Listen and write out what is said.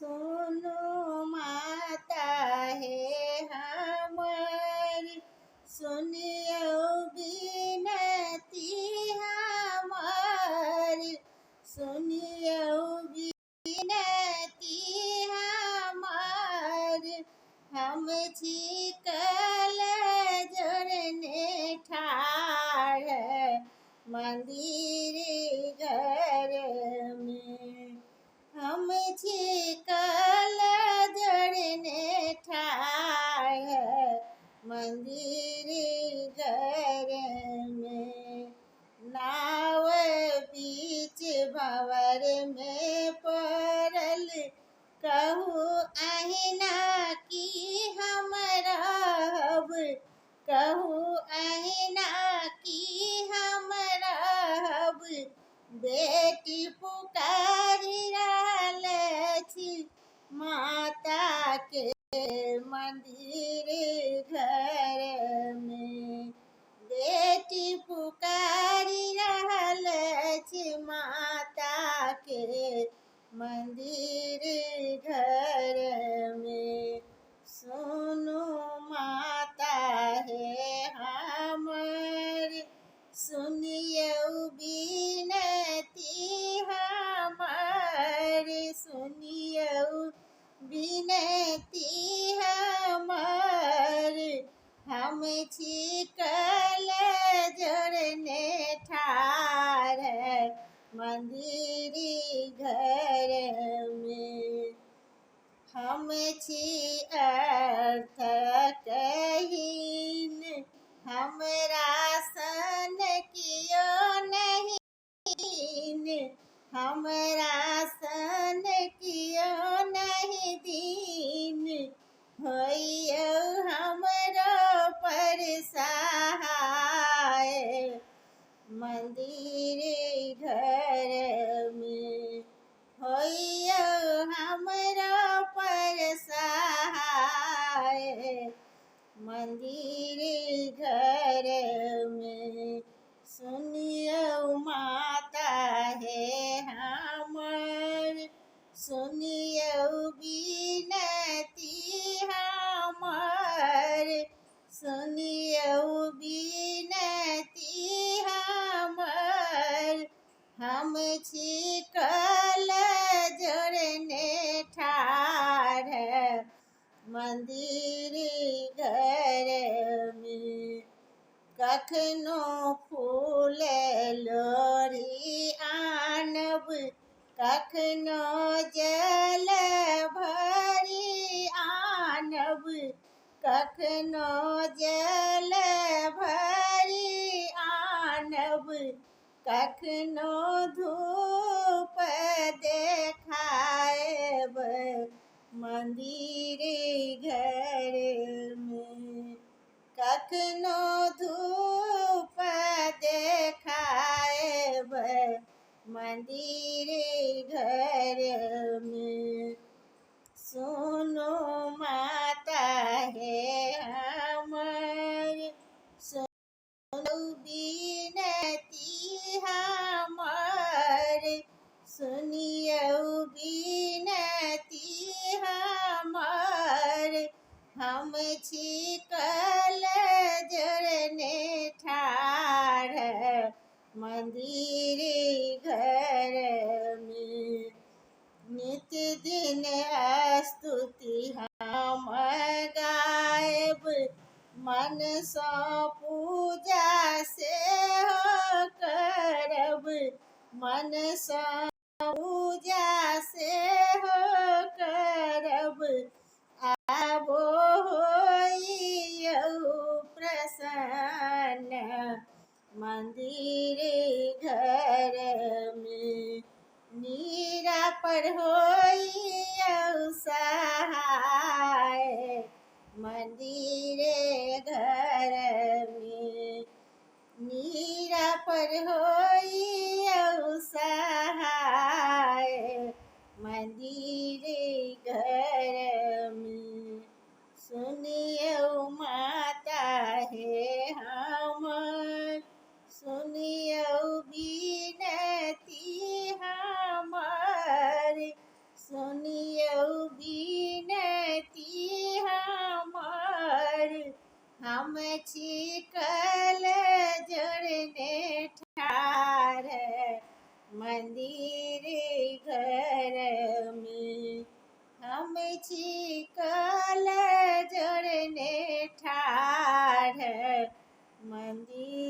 सुनो माता है हमारी, सुनियो बिनती हमारी, सुनियो बिनती हमारी। हम कल जोड़ने ठाड़ मंदिर घर में, हम कल जोड़ने ठाड़ मंदिर घर में। नाव बीच भंवर में पड़ल, कहू अहिना की हम रहब, कहू अहिना की हम रहब। बेटी पुकारी रहल छी माता के मंदिर घर में। बेटी पुकारी रहल छी माता के मंदिर घर में। सुनो माता है हमारी, सुनियो बिनती हमारी, सुनियो बिनती हमारी। हम कल जोड़ने ठाड़ मंदिर घर में। हम अर्थ कहीन, हमरा सन कियो नहीं, हमरा सन कियो नहीं दीन। होइयो हमरो पर सहाय मंदिर घर में। होइयो हमरो पर सहाय मंदिर घर में। सुनियो माता है हमारी, सुनियो बिनती हमारी, सुनियो बिनती हमारी। हम कल जोड़ने ठाड़ मंदिर घर में। कखनो फूल लोढ़ी आनब, कखनो जल भरी आनब, कखनो जल भरी आनब। कखनो धूप देखाएब मंदिर घर में। कखनो धूप देखाएब मंदिर घर में। सुनो माता है हमारी, सुनो बिनती हमारी, सुनियो बिनती हमारी। हम कल जोड़ने ठाड़ मंदिर घर में। नित्य दिन स्तुति हम गायब, मन सँ पूजा से हो करब, मन सँ पूजा से हो करब। आबो होइयो प्रसन्न मंदिर घर में। नीरा पर होइयो सहाय मंदिर घर में। नीरा पर होइयो सहाय मंदिर घर में। सुनियो माता है हमारी, सुनियो बिनती हमारी, सुनियो हम छिकल जोड़ने ठार मंदिर घर में। हम छिकल जोड़ने ठार मंदिर